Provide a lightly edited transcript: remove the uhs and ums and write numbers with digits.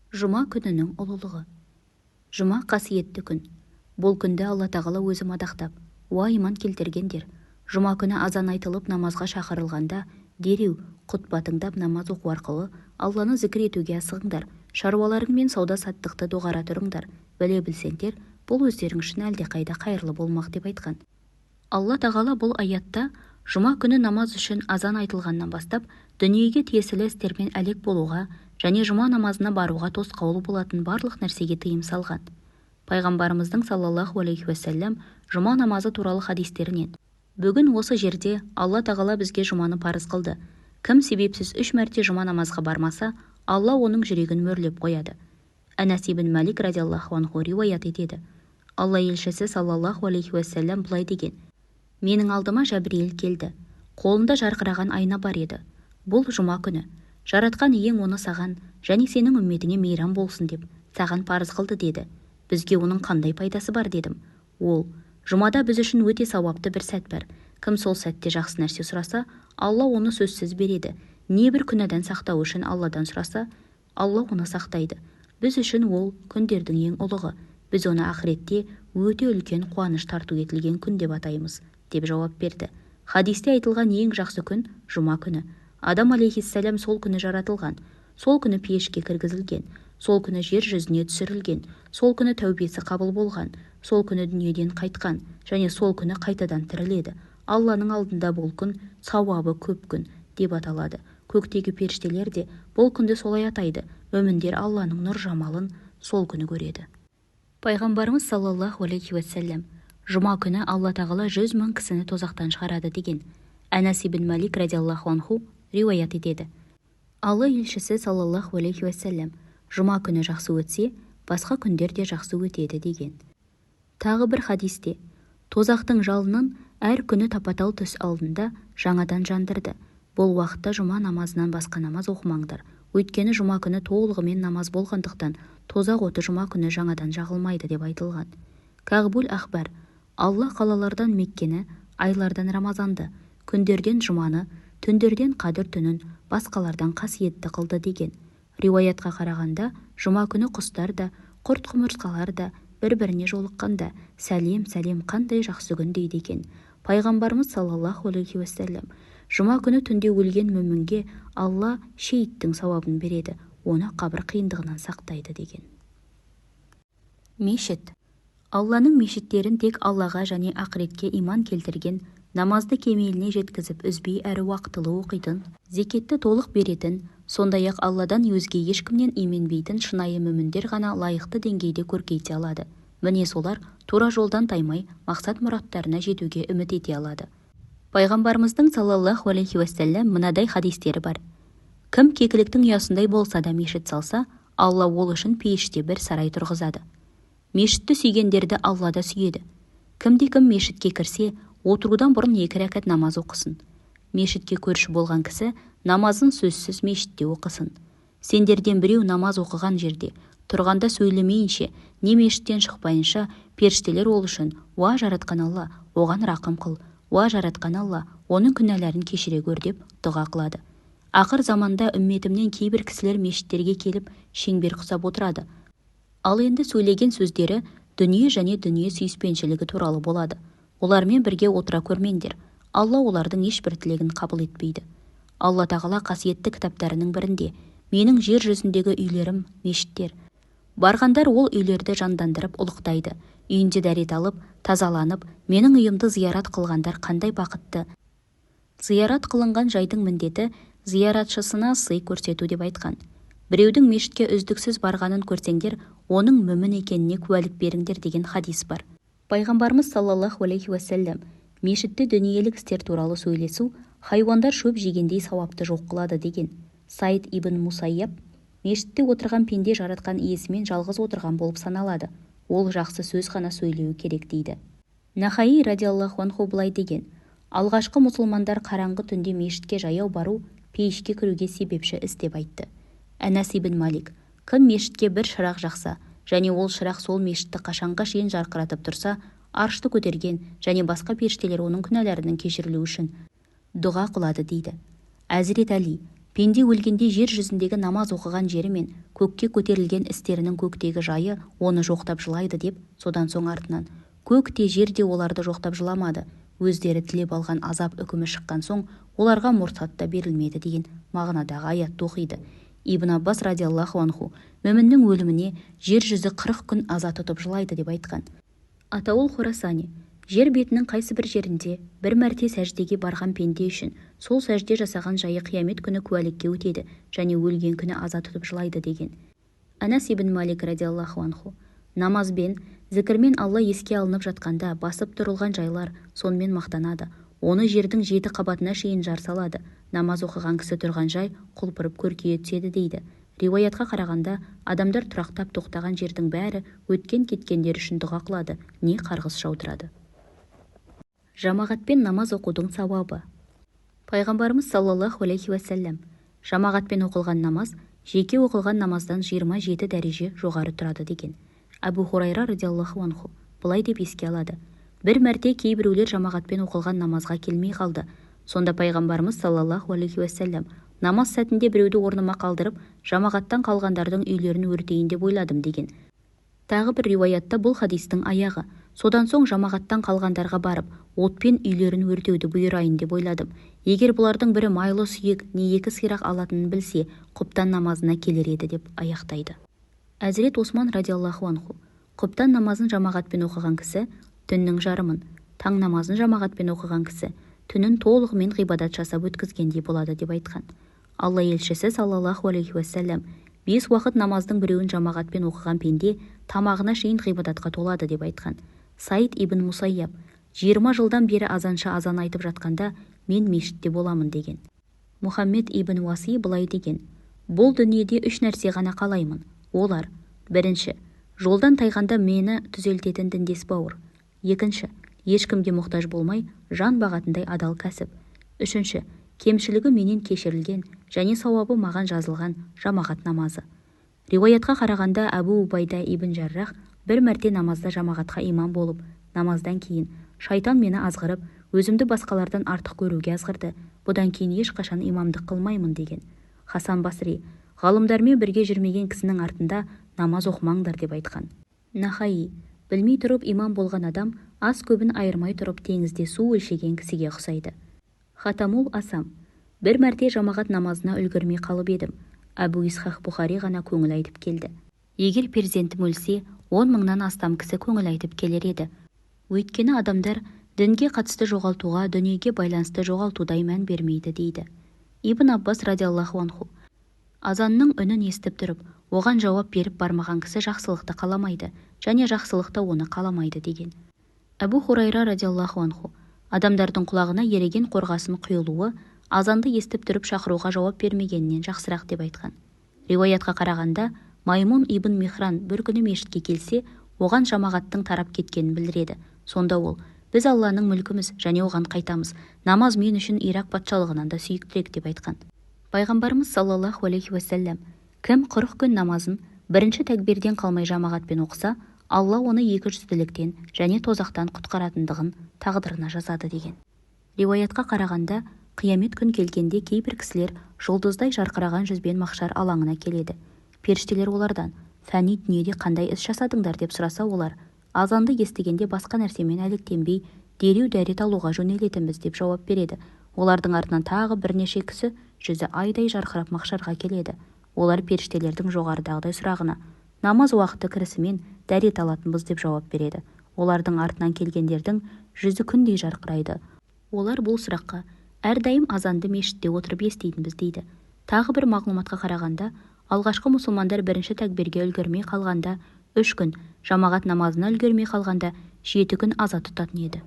Жұма күнінің ұлылығы. Жұма қасиетті күн. Бұл күнді Алла тағала өзі мадақтап: «Уа иман келтіргендер, жұма күні азан айтылып намазға шақырылғанда дереу құтпа тыңдап намаз оқу арқылы Алланы зікір етуге асығыңдар, шаруаларың мен сауда-саттықты доғара тұрыңдар. Біле білсеңдер, бұл өздерің үшін әлдеқайда қайырлы болмақ» деп айтқан. Алла тағала бұл аятта жұма күні намаз үшін азан айтылғаннан бастап дүниеге тиесілі істермен әлек болуға және жұма намазына баруға тосқауыл болатын барлық нәрсеге тыйым салған. Пайғамбарымыздың саллаллаху алейхи уассалям жұма намазы туралы хадистерінен: «Бүгін осы жерде Алла тағала бізге жұманы парыз қылды. Кім себепсіз 3 мәрте жұма намазға бармаса, Алла оның жүрегін мөрлеп қояды». Анас ибн Малик радиаллаху анху риуаят етеді. Алла елшісі саллаллаху алейхи уассалям былай деген: «Менің алдыма Жәбірейіл келді. Қолында жарқыраған айна бар еді. Бұл жұма күні. Жаратқан иең оны саған және сенің үмметіңе мейрам болсын деп саған парыз қылды» деді. «Бізге оның қандай пайдасы бар?» дедім. Ол: «Жұмада біз үшін өте сауапты бір сәт бар. Кім сол сәтте жақсы нәрсе сұраса, Алла оны сөзсіз береді. Не бір күнәдан сақтау үшін Алладан сұраса, Алла оны сақтайды. Біз үшін ол күндердің ең ұлығы. Біз оны ақыретте өте үлкен қуаныш тарту етілген күн деп атаймыз» деп жауап берді. Хадисте айтылған ең жақсы күн жұма күні. Адам алейхиссалям сол күні жаратылған, сол күні пейішке кіргізілген, сол күні жер жүзіне түсірілген, сол күні тәубесі қабыл болған, сол күні дүниеден қайтқан және сол күні қайтадан тіріледі. Алланың алдында бұл күн сауабы көп күн деп аталады. Көктегі періштелер де бұл күнді солай атайды. Мүміндер Алланың нұр жамалын сол күні көреді. Пайғамбарымыз саллаллаху алейхи уассалям: «Жұма күні Алла тағала 100 000 кісіні тозақтан шығарады» деген. Анас ибн Малик радиаллаху анху риуаят етеді. Алла елшісі саллаллаху алейхи уассалям: «Жұма күні жақсы өтсе, басқа күндер де жақсы өтеді» деген. Тағы бір хадисте: «Тозақтың жалынын әр күні тапа-тал түс алдында жаңадан жандырды. Бұл уақытта жұма намазынан басқа намаз оқымаңдар. Өйткені жұма күні толығымен намаз болғандықтан тозақ оты жұма күні жаңадан жағылмайды» деп айтылған. Кағбул Ахбар: «Алла қалалардан Меккені, айлардан Рамазанды, күндерден жұманы, түндерден қадір түнін басқалардан қасиетті қылды» деген. Риуаятқа қарағанда, жұма күні құстар да, құрт-құмырсқалар да бір-біріне жолыққанда «Сәлем, сәлем, қандай жақсы күн» дейді екен. Пайғамбарымыз саллаллаху алейхи уассалям: «Жұма күні түнде өлген мүмінге Алла шейіттің сауабын береді, оны қабір қиындығынан сақтайды» деген. Мешіт. Алланың мешіттерін тек Аллаға және ақыретке иман келтірген, намазды кемеліне жеткізіп үзбей әрі уақытылы оқитын, зекетті толық беретін, сондай-ақ Алладан өзге ешкімнен именбейтін шынайы мүміндер ғана лайықты деңгейде көркейте алады. Міне солар тура жолдан таймай мақсат мұраттарына жетуге үміт ете алады. Пайғамбарымыздың саллаллаху алейхи уассалям мынадай хадистері бар: «Кім кекіліктің ұясындай болса да мешіт салса, Алла ол үшін пейіште бір сарай тұрғызады. Мешітті сүйгендерді Алла да сүйеді. Кімде-кім мешітке кірсе, отырудан бұрын 2 рәкат намаз оқысын. Мешітке көрші болған кісі намазын сөзсіз мешітте оқысын. Сендерден біреу намаз оқыған жерде тұрғанда сөйлемейінше, не мешіттен шықпайынша, періштелер ол үшін: уа жаратқан Алла, оған рақым қыл, уа жаратқан Алла, оның күнәларын кешіре көр деп дұға қылады. Ақыр заманда үмметімнен кейбір кісілер мешіттерге келіп шеңбер құсап отырады. Ал енді сөйлеген сөздері дүние және дүние сүйіспеншілігі туралы болады. Олармен бірге отыра көрмеңдер. Алла олардың ешбір тілегін қабыл етпейді». Алла тағала қасиетті кітаптарының бірінде: «Менің жер жүзіндегі үйлерім мешіттер. Барғандар ол үйлерді жандандырып ұлықтайды. Үйінде дәрет алып, тазаланып, менің үйімді зиярат қылғандар қандай бақытты. Зиярат қылынған жайдың міндеті зияратшысына сый көрсету» деп айтқан. «Біреудің мешітке үздіксіз барғанын көрсеңдер, оның мүмін екеніне куәлік беріңдер» деген хадис бар. Пайғамбарымыз саллаллаху алейхи уассалям: «Мешітте дүниелік істер туралы сөйлесу хайуандар шөп жегендей сауапты жоқ қылады» деген. Сайд ибн Мусайяб: «Мешітте отырған пенде жаратқан иесімен жалғыз отырған болып саналады. Ол жақсы сөз ғана сөйлеу керек» дейді. Нахаи радиаллаху анху былай деген: «Алғашқы мұсылмандар қараңғы түнде мешітке жаяу бару пейішке кіруге себепші іс» деп айтты. Анас ибн Малик: «Кім мешітке бір шырақ жақса, және ол шырақ сол мешітті қашанға шейін жарқыратып тұрса, аршты көтерген және басқа періштелер оның күнәларының кешірілуі үшін дұға қылады» дейді. Әзірет Әли: пенде өлгенде жер жүзіндегі намаз оқыған жері мен көкке көтерілген істерінің көктегі жайы оны жоқтап жылайды деп, содан соң артынан көк те жер де оларды жоқтап жыламады, өздері тілеп алған азап үкімі шыққан соң оларға мұрсат та берілмеді деген мағынадағы аятты оқиды. Ибн Аббас радиаллаху анху мүміннің өліміне жер жүзі 40 күн аза тұтып жылайды деп айтқан. Атаул Хорасани: жер бетінің қайсы бір жерінде бір мәрте сәждеге барған пенде үшін сол сәжде жасаған жайы қиямет күні куәлікке өтеді және өлген күні аза тұтып жылайды деген. Анас ибн Малик радиаллаху анху: намазбен, зікірмен Алла еске алынып жатқанда басып тұрылған жайлар сонымен мақтанады, оны жердің 7 қабатына шейін жар салады, намаз оқыған кісі тұрған жай құлпырып көркейе түседі дейді. Риуаятқа қарағанда адамдар тұрақтап тоқтаған жердің бәрі өткен кеткендер үшін дұға қылады, не қарғыс жаудырады. Жамағатпен намаз оқудың сауабы. Пайғамбарымыз саллаллаху алейхи уассалям: жамағатпен оқылған намаз жеке оқылған намаздан 27 дәреже жоғары тұрады деген. Абу Хурайра радиаллаху анху былай деп еске алады: бір мәрте кейбіреулер жамағатпен оқылған намазға келмей қалды. Сонда пайғамбарымыз саллаллаху алейхи уассалям: намаз сәтінде біреуді орныма қалдырып, жамағаттан қалғандардың үйлерін өртейін деп ойладым деген. Тағы бір риуаятта бұл хадистің аяғы: содан соң жамағаттан қалғандарға барып, отпен үйлерін өртеуді бұйырайын деп ойладым. Егер бұлардың бірі майлы сүйек не 2 сирақ алатынын білсе, құптан намазына келер еді деп аяқтайды. Әзірет Осман радиаллаху анху: құптан намазын жамағатпен оқыған кісі түннің жарымын, таң намазын жамағатпен оқыған кісі түнін толығымен ғибадат жасап өткізгендей болады деп айтқан. Алла елшісі саллаллаху алейхи уассалям: 5 уақыт намаздың біреуін жамағатпен оқыған пенде тамағына шейін ғибадатқа толады деп айтқан. Саид ибн Мусайяб: 20 жылдан бері азаншы азан айтып жатқанда мен мешітте боламын деген. Мұхаммед ибн Уаси былай деген: бұл дүниеде 3 нәрсе ғана қалаймын. Олар: бірінші, жолдан тайғанда мені түзелтетін діндес бауыр. Екінші, ешкімге мұқтаж болмай жан бағатындай адал кәсіп. Үшінші, кемшілігі менен кешірілген және сауабы маған жазылған жамағат намазы. Риуаятқа қарағанда Абу Убайда ибн Жаррах бір мәрте намазда жамағатқа имам болып, намаздан кейін шайтан мені азғырып, өзімді басқалардан артық көруге азғырды. Бұдан кейін ешқашан имамдық қылмаймын деген. Хасан Басри: ғалымдармен бірге жүрмеген кісінің артында намаз оқымаңдар деп айтқан. Нахаи: білмей тұрып имам болған адам ас көбін айырмай тұрып теңізде су өлшеген кісіге ұқсайды. Хатамул Асам: бір мәрте жамағат намазына үлгермей қалып едім. Абу Исхақ Бұхари ғана көңіл айтып келді. Егер перзентім өлсе, 10 мыңнан астам кісі көңіл айтып келер еді. Өйткені адамдар дінге қатысты жоғалтуға, дүниеге байланысты жоғалтудай мән бермейді дейді. Ибн Аббас радиаллаху анху: азанның үнін естіп тұрып, оған жауап беріп бармаған кісі жақсылықты қаламайды, және жақсылықты оны қаламайды деген. Абу Хурайра радиаллаху анху: адамдардың құлағына ереген қорғасын құйылуы азанды естіп тұрып шақыруға жауап бермегеннен жақсырақ деп айтқан. Риуаятқа қарағанда Маймун ибн Михран бір күні мешітке келсе, оған жамағаттың тарап кеткенін білдіреді. Сонда ол: біз Алланың мүлкіміз және оған қайтамыз. Намаз мен үшін Ирак патшалығынан да сүйіктірек деп айтқан. Пайғамбарымыз саллаллаху алейхи уассалям: кім 40 күн намазын бірінші тәкбирден қалмай жамағатпен оқыса, Алла оны 200-діліктен және тозақтан құтқаратындығын тағдырына жазады деген. Риуаятқа қарағанда қиямет күн келгенде кейбір кісілер жұлдыздай жарқыраған жүзбен махшар алаңына келеді. Періштелер олардан: фәни дүниеде қандай іс жасадыңдар деп сұраса, олар: азанды естігенде басқа нәрсемен әлектенбей дереу дәрет алуға жөнелетінбіз деп жауап береді. Олардың артынан тағы бірнеше кісі жүзі айдай жарқырап махшарға келеді. Олар періштелердің жоғарыдағыдай сұрағына: намаз уақыты кірісімен дәрет алатынбыз деп жауап береді. Олардың артынан келгендердің жүзі күндей жарқырайды. Олар бұл сұраққа: әрдайым азанды мешітте отырып еститінбіз дейді. Тағы бір мағлұматқа қарағанда, алғашқы мұсылмандар бірінші тәкбирге үлгермей қалғанда 3 күн, жамағат намазына үлгермей қалғанда 7 күн аза тұтатын еді.